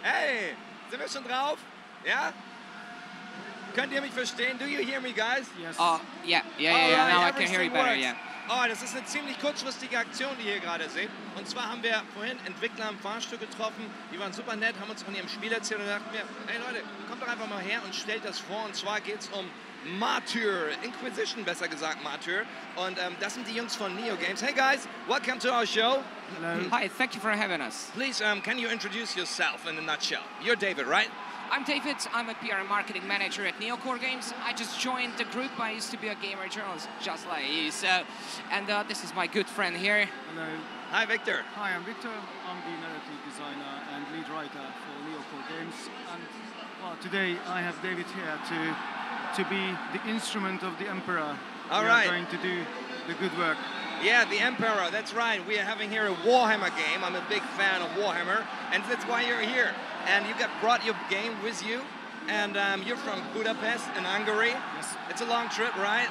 Hey, sind wir schon drauf? Ja? Könnt ihr mich verstehen? Do you hear me, guys? Yes. Yeah. Now I can hear you better, yeah. Oh, das ist eine ziemlich kurzfristige Aktion, die ihr gerade seht. Und zwar haben wir vorhin Entwickler im Fahrstuhl getroffen, die waren super nett, haben uns von ihrem Spiel erzählt und dachten mir, hey Leute, kommt doch einfach mal her und stellt das vor. Und zwar geht es um Martyr, Inquisition besser gesagt, Martyr. Und das sind die Jungs von Neo Games. Hey guys, welcome to our show. Hello. Hi, thank you for having us. Please, can you introduce yourself in a nutshell? You're David, right? I'm David, I'm a PR and marketing manager at Neocore Games. I just joined the group. I used to be a gamer journalist just like you, and this is my good friend here. Hello. Hi, Victor. Hi, I'm Victor. I'm the narrative designer and lead writer for Neocore Games. And well, today I have David here to be the instrument of the Emperor. All we right. are going to do the good work. Yeah, the Emperor, that's right. We are having here a Warhammer game. I'm a big fan of Warhammer, and that's why you're here. And you brought your game with you, and you're from Budapest in Hungary. Yes. It's a long trip, right?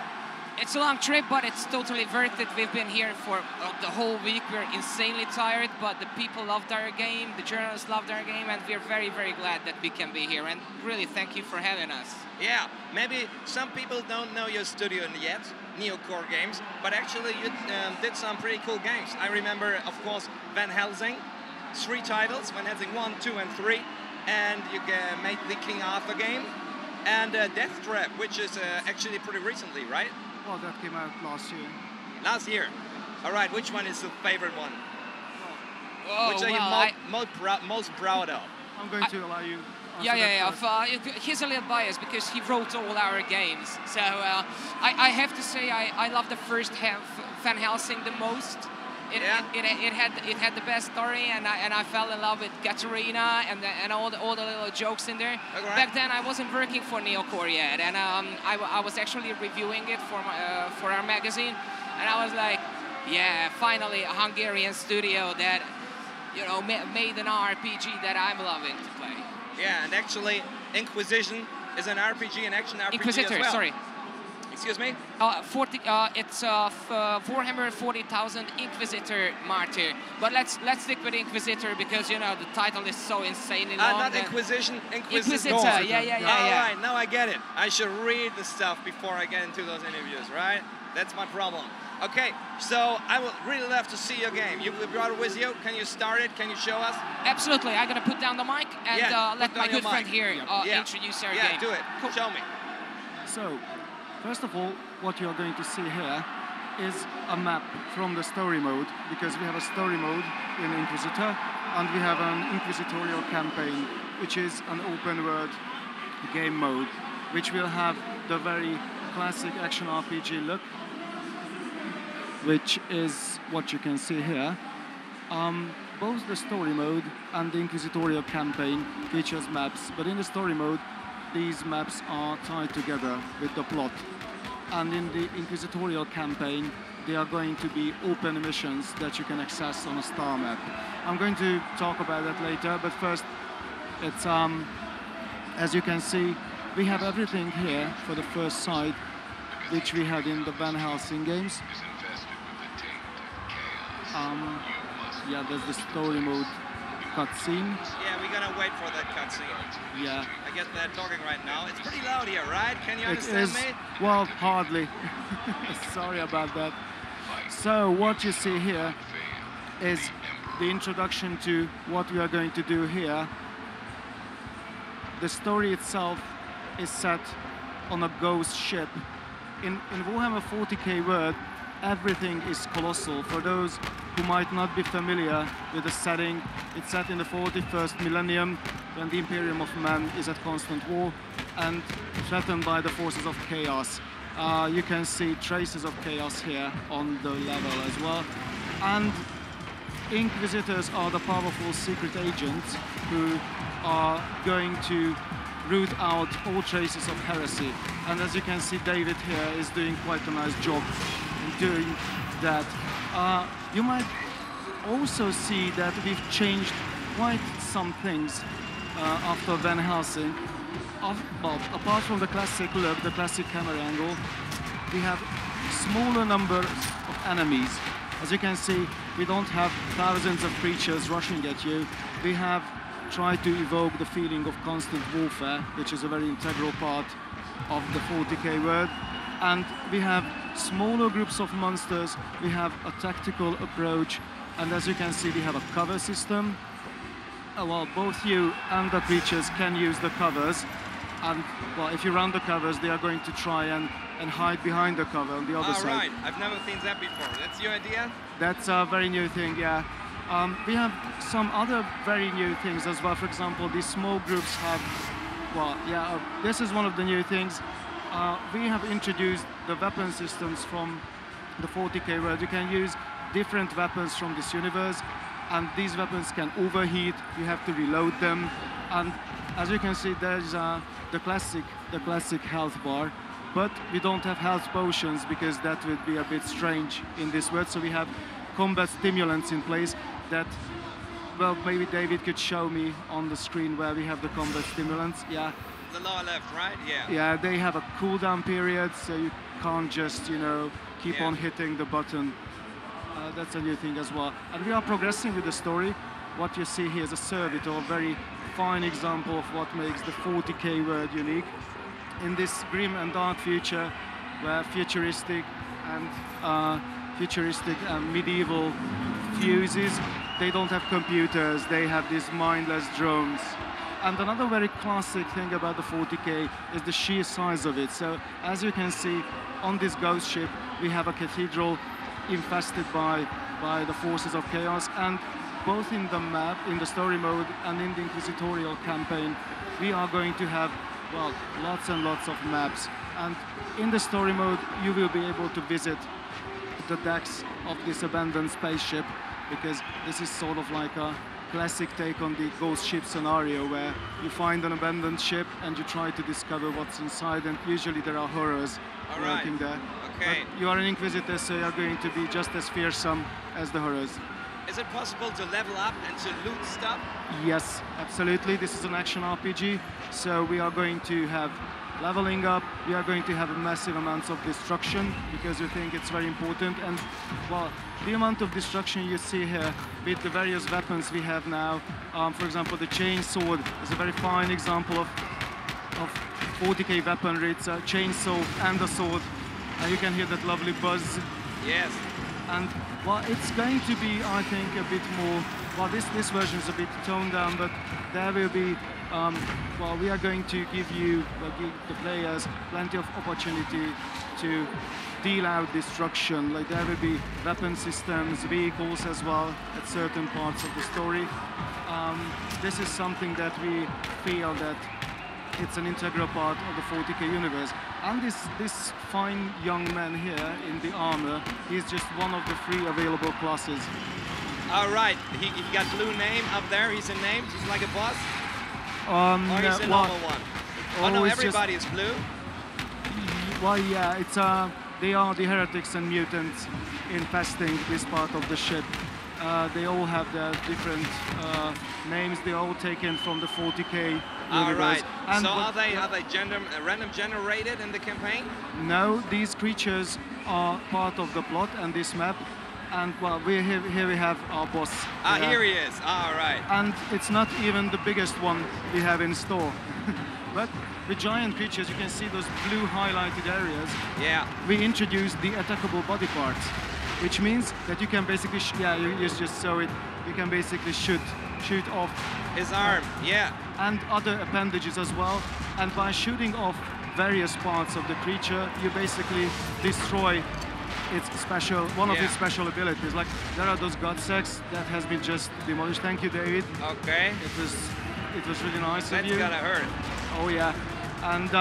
It's a long trip, but it's totally worth it. We've been here for the whole week. We're insanely tired, but the people loved our game, the journalists loved our game, and we're very, very glad that we can be here. And really, thank you for having us. Yeah, maybe some people don't know your studio yet, Neocore Games, but actually you did some pretty cool games. I remember, of course, Van Helsing, 3 titles, Van Helsing 1, 2, and 3, and you made the King Arthur game, and Death Trap, which is actually pretty recently, right? Well, that came out last year. Last year. All right, which one is the favorite one? Oh, Which are you most proud of? I'm going to allow you. He's a little biased because he wrote all our games. So I have to say I love the first Van Helsing the most. It had the best story, and I fell in love with Katarina and all the little jokes in there. Okay. Back then I wasn't working for Neocore yet, and I was actually reviewing it for our magazine, and I was like, yeah, finally a Hungarian studio that made an RPG that I'm loving to play. Yeah, and actually Inquisition is an RPG, an action RPG Inquisitor, as well. sorry. Excuse me? It's Warhammer 40,000 Inquisitor Martyr. But let's stick with Inquisitor because the title is so insanely long. Not Inquisition, Inquisitor. Yeah. All right, now I get it. I should read the stuff before I get into those interviews, right? That's my problem. Okay, so I would really love to see your game. You brought it with you. Can you start it? Can you show us? Absolutely. I'm gonna put down the mic and let my good friend here introduce our game. Yeah, do it. Cool. Show me. So, first of all, what you're going to see here is a map from the story mode, because we have a story mode in Inquisitor, and we have an inquisitorial campaign, which is an open world game mode, which will have the very classic action RPG look, which is what you can see here. Both the story mode and the inquisitorial campaign features maps, but in the story mode, these maps are tied together with the plot. And in the inquisitorial campaign, they are going to be open missions that you can access on a star map. I'm going to talk about that later, but first, it's as you can see, we have everything here for the first side, which we had in the Van Helsing games. Yeah, there's the story mode cutscene. Yeah, we're gonna wait for that cutscene. Yeah. I guess they're talking right now. It's pretty loud here, right? Can you understand me? Well, hardly. Sorry about that. So what you see here is the introduction to what we are going to do here. The story itself is set on a ghost ship. In Warhammer 40k world, everything is colossal. For those who might not be familiar with the setting, it's set in the 41st millennium, when the Imperium of Man is at constant war and threatened by the forces of chaos. You can see traces of chaos here on the level as well. And Inquisitors are the powerful secret agents who are going to root out all traces of heresy. And as you can see, David here is doing quite a nice job in doing that. You might also see that we've changed quite some things after Van Helsing. Apart from the classic look, the classic camera angle, we have smaller numbers of enemies. As you can see, we don't have thousands of creatures rushing at you. We have try to evoke the feeling of constant warfare, which is a very integral part of the 40k world. And we have smaller groups of monsters, we have a tactical approach, and as you can see, we have a cover system. Well, both you and the creatures can use the covers, and well, if you run the covers, they are going to try and hide behind the cover on the other side. Right, I've never seen that before. That's your idea? That's a very new thing, yeah. We have some other very new things as well. For example, these small groups have, well, yeah, this is one of the new things. We have introduced the weapon systems from the 40k world. You can use different weapons from this universe, and these weapons can overheat. You have to reload them, and as you can see, there's the classic health bar, but we don't have health potions because that would be a bit strange in this world. So we have combat stimulants in place that, well, maybe David could show me on the screen where we have the combat stimulants. Yeah. The lower left, right? Yeah. Yeah, they have a cooldown period, so you can't just, you know, keep on hitting the button. That's a new thing as well. And we are progressing with the story. What you see here is a servitor, a very fine example of what makes the 40k world unique. In this grim and dark future, where futuristic and medieval fuses, they don't have computers, they have these mindless drones. And another very classic thing about the 40k is the sheer size of it. So as you can see on this ghost ship, we have a cathedral infested by the forces of chaos, and both in the map, in the story mode, and in the Inquisitorial campaign, we are going to have, well, lots and lots of maps. And in the story mode, you will be able to visit the decks of this abandoned spaceship, because this is sort of like a classic take on the ghost ship scenario, where you find an abandoned ship and you try to discover what's inside, and usually there are horrors lurking there. Okay. But you are an Inquisitor, so you are going to be just as fearsome as the horrors. Is it possible to level up and to loot stuff? Yes, absolutely. This is an action RPG, so we are going to have leveling up, we are going to have a massive amounts of destruction, because we think it's very important. And, well, the amount of destruction you see here with the various weapons we have now, for example, the chainsaw is a very fine example of 40k weaponry. It's a chainsaw and a sword, and you can hear that lovely buzz. Yes. And, well, it's going to be, I think, a bit more, well, this version is a bit toned down, but there will be, well, we are going to give the players plenty of opportunity to deal out destruction. Like, there will be weapon systems, vehicles as well at certain parts of the story. This is something that we feel that it's an integral part of the 40k universe. And this fine young man here in the armor, he's just one of the 3 available classes. All right, he got blue name up there. He's a name. He's like a boss. Or he's a normal one. Oh no, everybody is blue. Well, yeah, it's they are the heretics and mutants infesting this part of the ship. They all have their different names. They're all taken from the 40k. All right. And so are they random generated in the campaign? No, these creatures are part of the plot and this map. And, well, here we have our boss. Here he is. All right. And it's not even the biggest one we have in store. But the giant creatures, you can see those blue highlighted areas. Yeah. We introduced the attackable body parts, which means that you can basically, you just saw it, you can basically shoot off his arm, yeah. And other appendages as well. And by shooting off various parts of the creature, you basically destroy its one of its special abilities. Like, there are those gut sacks that has been just demolished. Thank you, David. Okay. It was really nice of you. That's gotta hurt. Oh yeah. And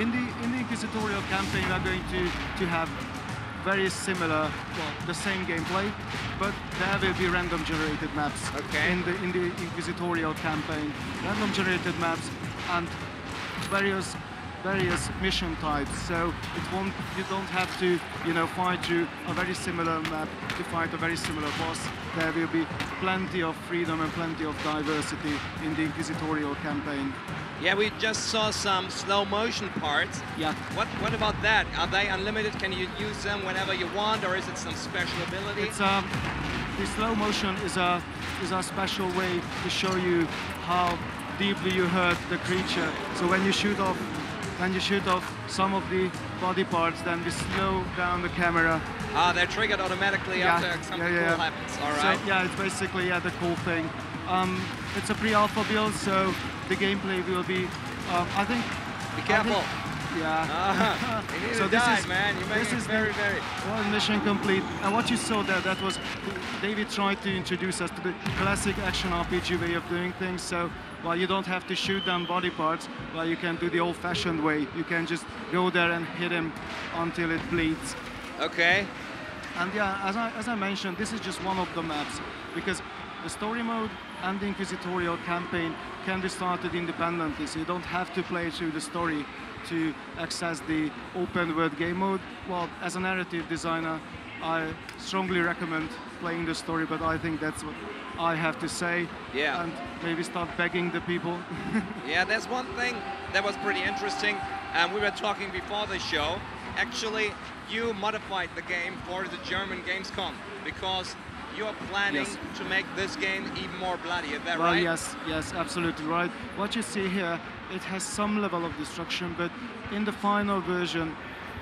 in the Inquisitorial campaign, we are going to have very similar, well, the same gameplay, but there will be random generated maps. Okay. In the Inquisitorial campaign, random generated maps and various mission types. So you don't have to, fight through a very similar map to fight a very similar boss. There will be plenty of freedom and plenty of diversity in the Inquisitorial campaign. Yeah, we just saw some slow motion parts. Yeah. What about that? Are they unlimited? Can you use them whenever you want, or is it some special ability? the slow motion is a special way to show you how deeply you hurt the creature. So when you shoot off some of the body parts, then we slow down the camera. Ah, they're triggered automatically after something cool happens. All right. So yeah, it's basically the cool thing. It's a pre-alpha build, so the gameplay will be. I think. Be careful. Yeah. You need So to die, man. You make it very. Well, mission complete. And what you saw there, that was David tried to introduce us to the classic action RPG way of doing things. So while you don't have to shoot down body parts, well, you can do the old-fashioned way. You can just go there and hit him until it bleeds. Okay. And yeah, as I mentioned, this is just one of the maps, because the story mode and the Inquisitorial campaign can be started independently, so you don't have to play through the story to access the open world game mode. Well, as a narrative designer, I strongly recommend playing the story, but I think that's what I have to say. Yeah. And maybe start begging the people. Yeah, there's one thing that was pretty interesting. We were talking before the show. Actually, you modified the game for the German Gamescom because you're planning to make this game even more bloody, is that right? Yes, absolutely right. What you see here, it has some level of destruction, but in the final version,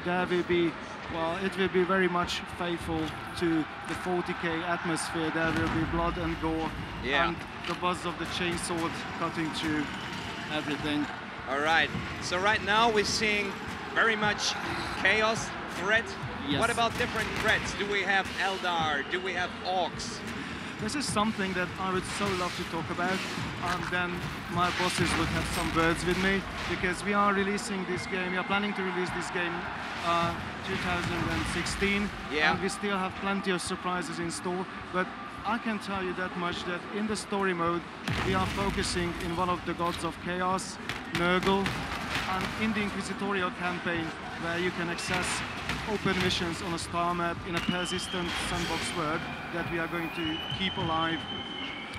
there will be, well, it will be very much faithful to the 40K atmosphere. There will be blood and gore, and the buzz of the chainsaw cutting through everything. All right. So right now we're seeing very much chaos, threat. Yes. What about different threats? Do we have Eldar? Do we have orcs? This is something that I would so love to talk about. Then my bosses would have some words with me, because we are releasing this game. We are planning to release this game 2016, and we still have plenty of surprises in store. But I can tell you that much, that in the story mode, we are focusing in one of the gods of chaos, Nurgle, and in the Inquisitorial campaign, where you can access open missions on a star map in a persistent sandbox world that we are going to keep alive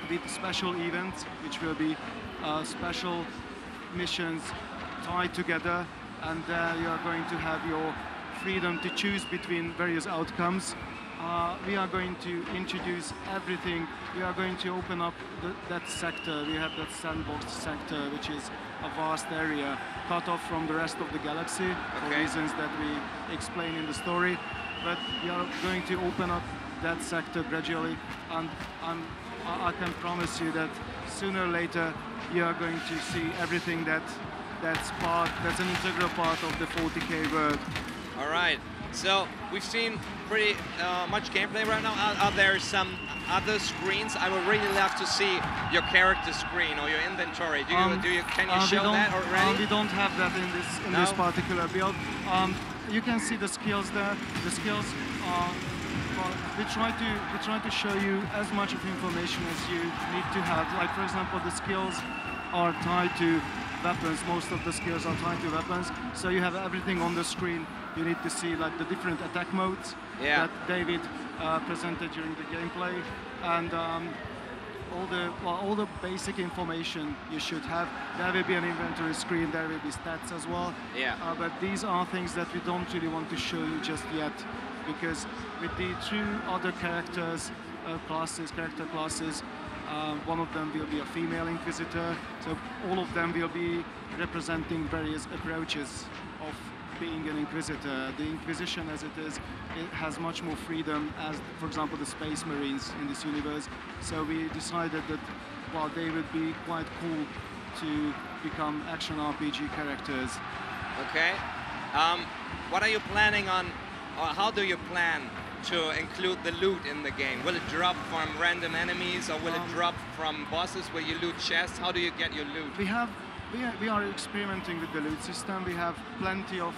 with special events, which will be special missions tied together, and there you are going to have your freedom to choose between various outcomes. We are going to introduce everything. We are going to open up that sector. We have that sandbox sector, which is a vast area cut off from the rest of the galaxy for reasons that we explain in the story. But we are going to open up that sector gradually, and I can promise you that sooner or later you are going to see everything that's an integral part of the 40K world. All right. So we've seen pretty much gameplay right now. Are there some other screens? I would really love to see your character screen or your inventory. Can you show that already? We don't have that in this particular build. You can see the skills there. The skills well, we try to show you as much of information as you need to have. Like, for example, the skills are tied to weapons. Most of the skills are tied to weapons, so you have everything on the screen. You need to see like the different attack modes that David presented during the gameplay, and all the basic information you should have. There will be an inventory screen. There will be stats as well. But these are things that we don't really want to show you just yet, because with the two other character classes, one of them will be a female Inquisitor, so all of them will be representing various approaches of being an Inquisitor. The Inquisition as it is, it has much more freedom as, for example, the Space Marines in this universe. So we decided that, well, they would be quite cool to become action RPG characters. Okay. What are you planning on, or how do you plan to include the loot in the game? Will it drop from random enemies, or will it drop from bosses where you loot chests? How do you get your loot? We are experimenting with the loot system. We have plenty of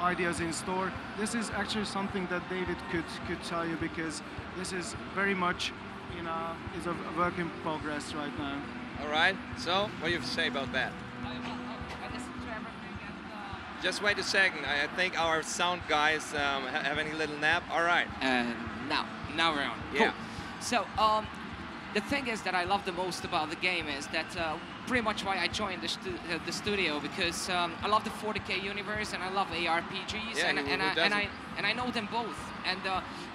ideas in store. This is actually something that David could tell you, because this is very much is a work in progress right now. All right. So, what do you have to say about that? I listened to everything and... Just wait a second. I think our sound guys having a little nap. All right. Now we're on. Yeah. Cool. So, the thing is that I love the most about the game is that pretty much why I joined the studio, because I love the 40K universe and I love ARPGs, and I know them both, and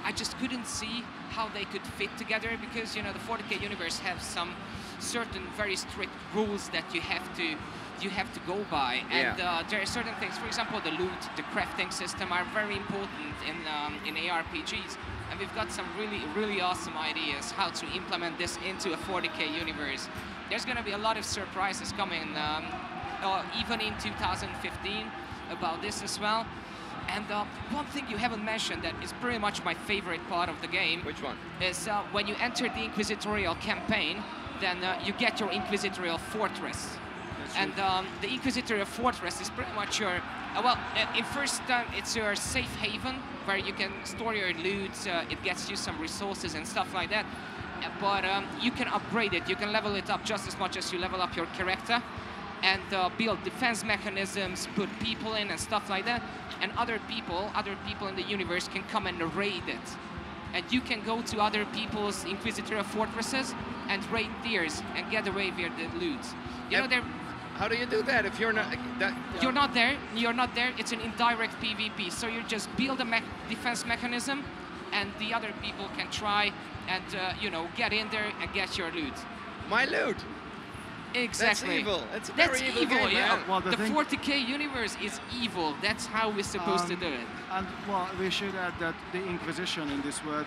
I just couldn't see how they could fit together, because you know the 40K universe has some certain very strict rules that you have to go by, and there are certain things. For example, the loot, the crafting system are very important in ARPGs, and we've got some really awesome ideas how to implement this into a 40K universe. There's going to be a lot of surprises coming, even in 2015, about this as well. And one thing you haven't mentioned that is pretty much my favorite part of the game. Which one? Is when you enter the Inquisitorial campaign, then you get your Inquisitorial fortress. And the Inquisitorial fortress is pretty much your, in first it's your safe haven where you can store your loot, it gets you some resources and stuff like that. But you can upgrade it, you can level it up just as much as you level up your character, and build defense mechanisms, put people in and stuff like that. And other people in the universe can come and raid it. And you can go to other people's Inquisitorial fortresses and raid theirs and get away with the loot. You know, they're... How do you do that if you're not... You're not there, it's an indirect PvP. So you just build a defense mechanism and the other people can try and, you know, get in there and get your loot. My loot? Exactly. That's evil. It's a very evil game, yeah. man. Well, the 40K universe is evil. That's how we're supposed to do it. And, well, we should add that the Inquisition in this word,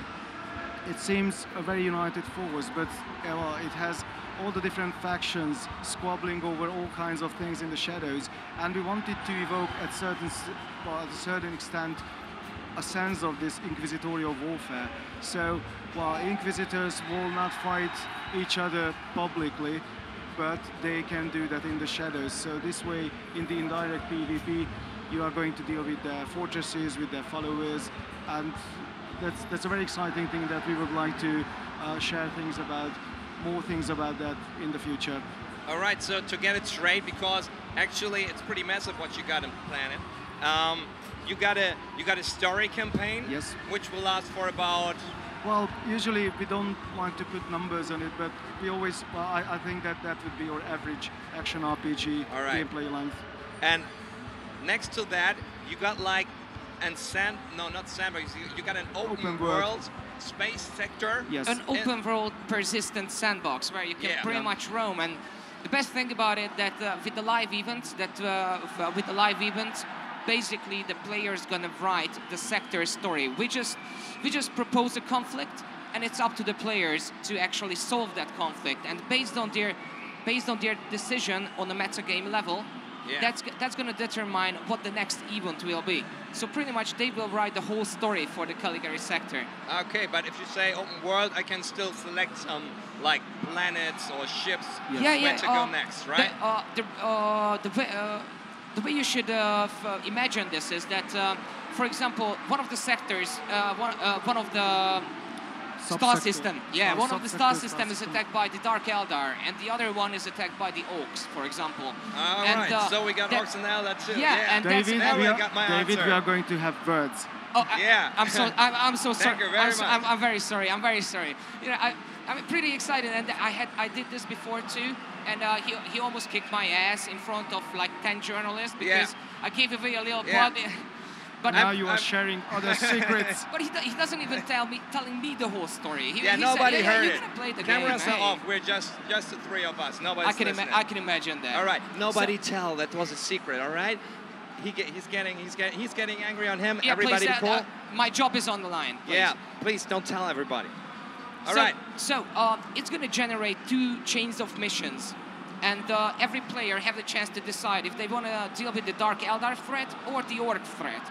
it seems a very united force, but well, it has all the different factions squabbling over all kinds of things in the shadows, and we wanted to evoke at a certain extent a sense of this inquisitorial warfare. So, well, Inquisitors will not fight each other publicly, but they can do that in the shadows. So this way, in the indirect PvP, you are going to deal with their fortresses, with their followers, and that's a very exciting thing that we would like to share more things about that in the future. All right, so to get it straight, because actually it's pretty massive what you got in Planet. You got a story campaign, yes, which will last for about... Well, usually we don't like to put numbers on it, but we always, well, I think that would be your average action RPG gameplay length. And next to that, you got like, you got an open world space sector. Yes. An open world persistent sandbox where you can pretty much roam. And the best thing about it that with the live events, basically the player's gonna write the sector story. We just propose a conflict, and it's up to the players to actually solve that conflict. And based on their decision on the metagame level, that's gonna determine what the next event will be. So pretty much they will write the whole story for the Caligari sector. Okay, but if you say open world, I can still select some like planets or ships where to go next, right? The way you should imagine this is that, for example, one of the sectors, one of the star system, one of the star system is attacked by the Dark Eldar, and the other one is attacked by the Orcs, for example. All right, so we got Orcs and Eldar too. And David, we are going to have birds. Oh, I'm so sorry. Thank you very much. I'm very sorry. I'm very sorry. You know, I'm pretty excited, and I did this before too. And he almost kicked my ass in front of like 10 journalists because I gave away a little part. But now you are sharing other secrets. But he doesn't even telling me the whole story. Nobody heard it. Play the Cameras game, are off. We're just the three of us. Nobody's listening. I can imagine that. All right. Nobody tell that was a secret. All right. He's getting angry on him. Yeah, Everybody please, cool. My job is on the line. Please. Yeah. Please don't tell everybody. All right. So it's going to generate 2 chains of missions. And every player have the chance to decide if they want to deal with the Dark Eldar threat or the Orc threat.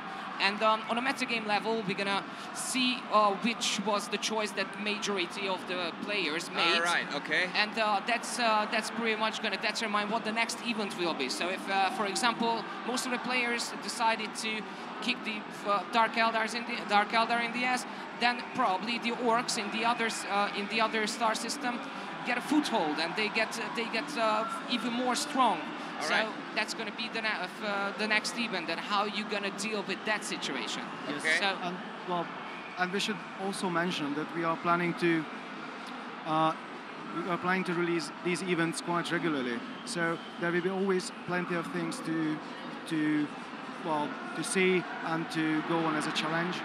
And on a metagame level, we're gonna see which was the choice that majority of the players made. All right, okay. And that's pretty much gonna determine what the next event will be. So if, for example, most of the players decided to kick the Dark Eldar in the ass, then probably the Orcs in the other star system get a foothold, and they get even more strong. So that's going to be the next event, and how you're going to deal with that situation. Yes. Okay. So, and we should also mention that we are planning to we are planning to release these events quite regularly. So there will be always plenty of things to see and to go on as a challenge.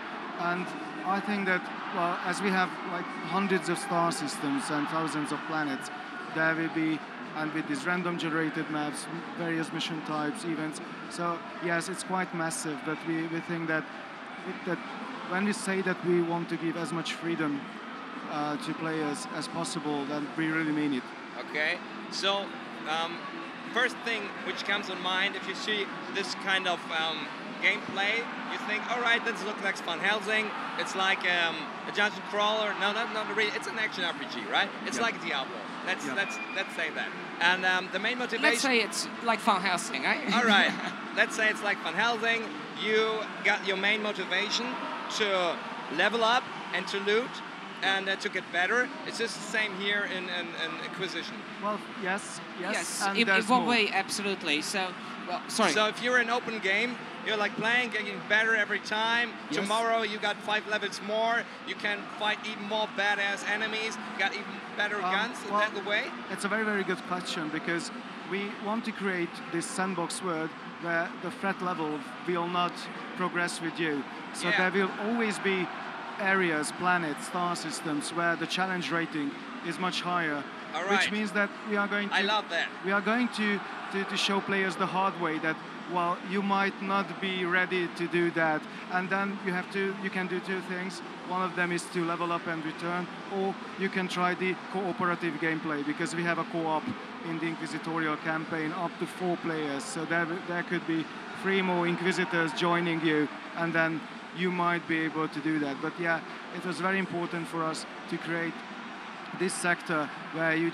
And I think that, well, as we have like hundreds of star systems and thousands of planets, there will be, and with these random generated maps, various mission types, events. So yes, it's quite massive, but we think that when we say that we want to give as much freedom to players as possible, then we really mean it. Okay, so first thing which comes in mind if you see this kind of gameplay, you think, all right, this looks like Van Helsing. It's like a dungeon crawler. No, not really. It's an action RPG, right? It's like Diablo. Let's say that. And the main motivation. Let's say it's like Van Helsing, right? All right. Let's say it's like Van Helsing. You got your main motivation to level up and to loot and to get better. It's just the same here in Inquisition. Well, yes. And in there's one more. way, absolutely. So, well, sorry. So if you're an open game, you're like playing, getting better every time. Yes. Tomorrow you got 5 levels more. You can fight even more badass enemies. You got even better guns. Is that the way? It's a very, very good question, because we want to create this sandbox world where the threat level will not progress with you. So there will always be areas, planets, star systems where the challenge rating is much higher. All right. Which means that we are going to... I love that. We are going to show players the hard way that, well, you might not be ready to do that. And then you can do two things. One of them is to level up and return, or you can try the cooperative gameplay, because we have a co-op in the Inquisitorial campaign up to 4 players. So there could be 3 more Inquisitors joining you, and then you might be able to do that. But yeah, it was very important for us to create this sector where you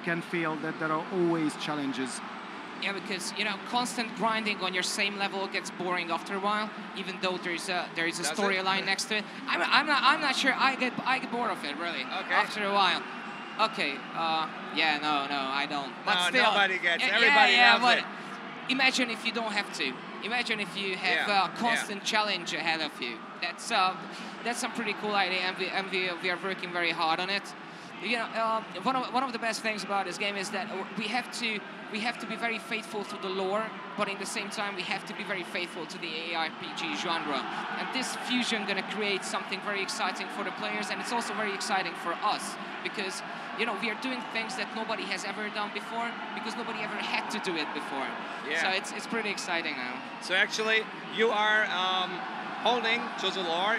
can feel that there are always challenges. Yeah, because constant grinding on your same level gets boring after a while, even though there is a storyline next to it. I'm not sure. I get bored of it really after a while. Okay. No, I don't. But no, still, nobody gets. Everybody loves it. Imagine if you don't have to. Imagine if you have a constant challenge ahead of you. That's a pretty cool idea, and we are working very hard on it. One of the best things about this game is that we have to be very faithful to the lore, but in the same time we have to be very faithful to the ARPG genre. And this fusion gonna create something very exciting for the players, and it's also very exciting for us, because we are doing things that nobody has ever done before, because nobody ever had to do it before. Yeah. So it's pretty exciting now. So actually, you are holding to the lore,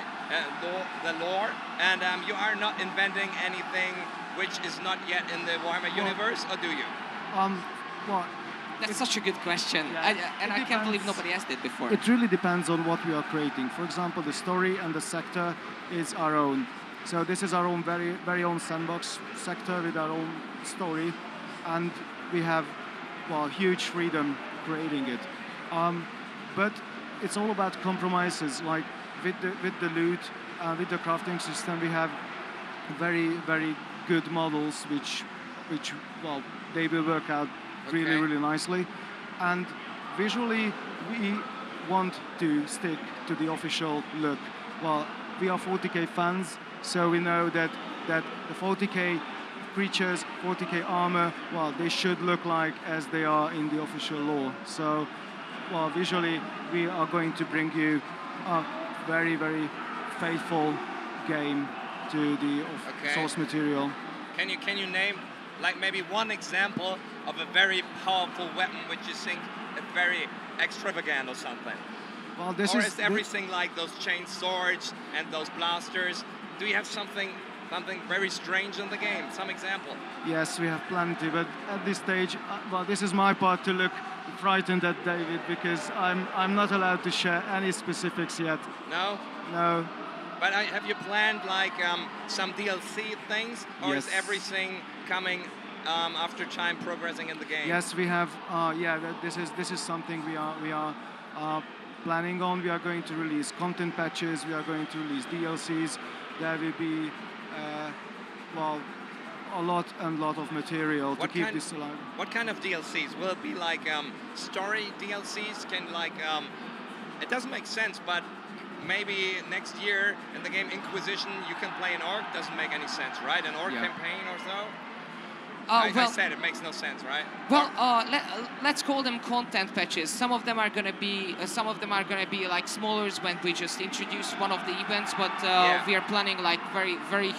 and you are not inventing anything which is not yet in the Warhammer universe, or do you? Well, that's such a good question, and I can't believe nobody asked it before. It really depends on what we are creating. For example, the story and the sector is our own. So this is our own very, very own sandbox sector with our own story, and we have huge freedom creating it. But it's all about compromises. Like with the loot, with the crafting system, we have very, very good models which they will work out really, really nicely. And visually, we want to stick to the official look. Well, we are 40K fans, so we know that the 40K creatures, 40K armor, they should look like as they are in the official lore. So, visually, we are going to bring you a very, very faithful game to the source material. Can you name like maybe one example of a very powerful weapon which you think is very extravagant or something? Well, or is everything like those chain swords and those blasters? Do you have something very strange in the game? Some example? Yes, we have plenty, but at this stage, this is my part to look frightened at David, because I'm not allowed to share any specifics yet. No? No. But have you planned like some DLC things, or yes. is everything coming after time progressing in the game? Yes, we have. This is something we are planning on. We are going to release content patches. We are going to release DLCs. There will be a lot of material to keep this alive. What kind of DLCs? Will it be like story DLCs? It doesn't make sense, but maybe next year in the game Inquisition you can play an orc. Doesn't make any sense, right? An orc campaign or so? I said it makes no sense, right? Well, let's call them content patches. Some of them are gonna be like smaller when we just introduce one of the events, but we are planning like very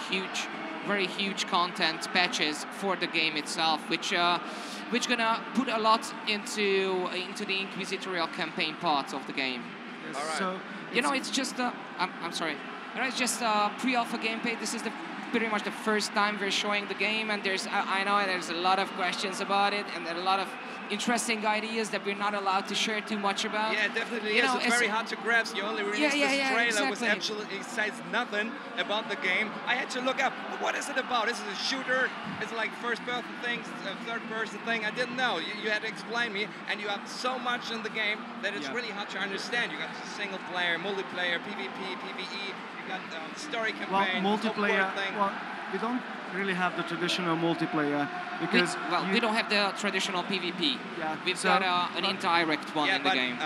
huge content patches for the game itself, which gonna put a lot into the inquisitorial campaign part of the game. Yes. All right. So It's just I'm sorry. It's just pre-alpha gameplay. This is pretty much the first time we're showing the game, and I know there's a lot of questions about it, and there are a lot of interesting ideas that we're not allowed to share too much about. Yeah, definitely is. It's very hard to grasp. You only released this trailer, which absolutely says nothing about the game. I had to look up, what is it about? Is it a shooter? Is it like first-person things, a third-person thing? I didn't know. You had to explain me, and you have so much in the game that it's really hard to understand. You got single-player, multiplayer, PvP, PvE. You got story campaign, multiplayer. Well, we don't really have the traditional multiplayer because we don't have the traditional PvP. Yeah, we've got an indirect one in the game.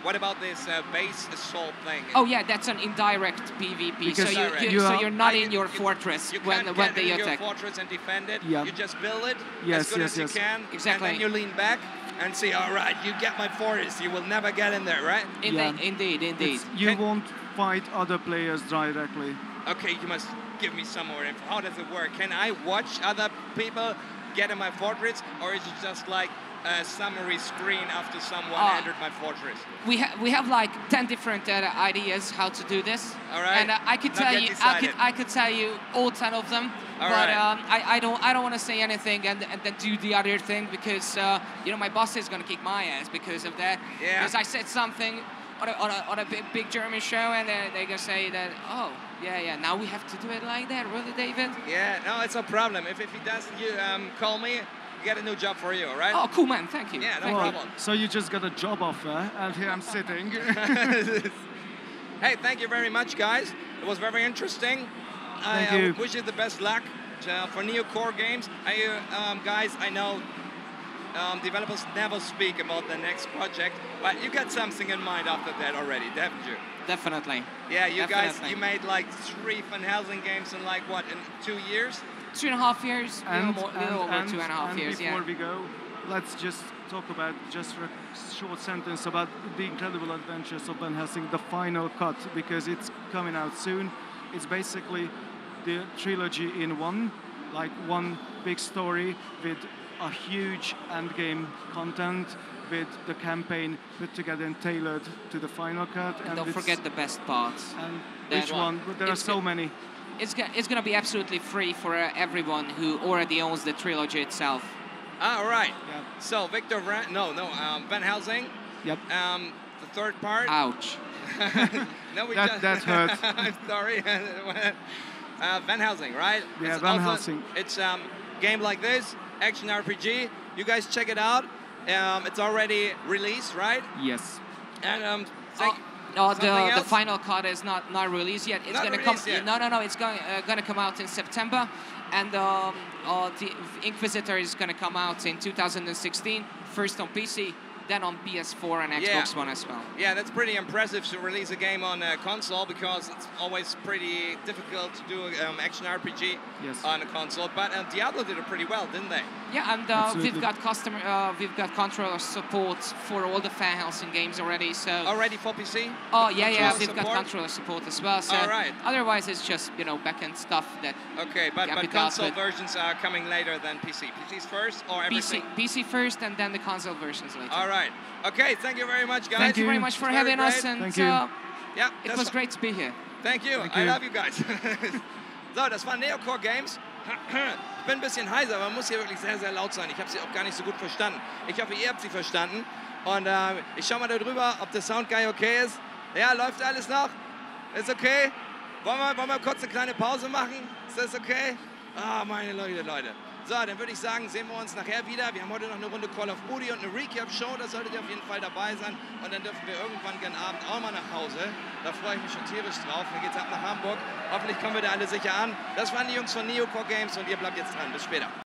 What about this base assault thing? Oh yeah, that's an indirect PvP. Because so you're not in your fortress when they attack. Your fortress and defend it. Yeah. You just build it as good as you can. Exactly. And then you lean back and say, all right, you get my fortress. You will never get in there, right? Indeed. You won't fight other players directly. Okay, you must give me some more info. How does it work? Can I watch other people get in my fortress, or is it just like a summary screen after someone entered my fortress? We have like 10 different ideas how to do this. All right. And I could tell you, I could tell you all 10 of them. All but right. I don't want to say anything and then do the other thing because my boss is gonna kick my ass because of that. Yeah. Because I said something on a big German show, and they're gonna say that, oh, yeah, now we have to do it like that, really, David? Yeah, no, it's a problem. If he does, you call me, get a new job for you, all right? Oh, cool, man, thank you. Yeah, no problem. So you just got a job offer, and here I'm sitting. Hey, thank you very much, guys. It was very interesting. Thank you. I wish you the best luck for Neocore games. Guys, I know developers never speak about the next project, but you got something in mind after that already, haven't you? Definitely. Yeah, guys, you made like 3 Van Helsing games in like what, in 2 years? 2.5 years, and, little over 2.5 years, before we go, let's just talk about, just for a short sentence, about the incredible adventures of Van Helsing, the final cut, because it's coming out soon. It's basically the trilogy in one, like one big story with a huge endgame content, with the campaign put together and tailored to the final cut. And don't forget the best parts. And which one? There are so many. It's going to be absolutely free for everyone who already owns the trilogy itself. All right. Yep. So Victor, Van Helsing. Yep. The third part. Ouch. No, that hurt. I'm sorry. Van Helsing, right? Yeah, Van Helsing. It's game like this, action RPG. You guys check it out. It's already released, right? Yes. And the final cut is not released yet. It's going to come. Yet. No. It's going to come out in September, and the Inquisitor is going to come out in 2016. First on PC, then on PS4 and Xbox One as well. Yeah, that's pretty impressive to release a game on a console, because it's always pretty difficult to do an action RPG on a console. But Diablo did it pretty well, didn't they? Yeah, and we've got controller support for all the Van Helsing games already. So already for PC? Oh yeah, we've got controller support as well. So all right. Otherwise, it's just backend stuff that. Okay, but console versions are coming later than PC. PC's first, or everything? PC first, and then the console versions later. All right. Okay, thank you very much, guys. Thank you very much for having us, and it was great to be here. Thank you. I love you guys. So, das waren Neocore Games. Ich bin ein bisschen heiser, aber man muss hier wirklich sehr, sehr laut sein. Ich habe sie auch gar nicht so gut verstanden. Ich hoffe, ihr habt sie verstanden. Und ich schau mal da drüber, ob der Sound Guy okay ist. Ja, läuft alles noch? Ist okay? Wollen wir kurz eine kleine Pause machen? Ist das okay? Ah, meine Leute. So, dann würde ich sagen, sehen wir uns nachher wieder. Wir haben heute noch eine Runde Call of Duty und eine Recap-Show. Da solltet ihr auf jeden Fall dabei sein. Und dann dürfen wir irgendwann gegen Abend auch mal nach Hause. Da freue ich mich schon tierisch drauf. Dann geht's ab nach Hamburg. Hoffentlich kommen wir da alle sicher an. Das waren die Jungs von Neocore Games und ihr bleibt jetzt dran. Bis später.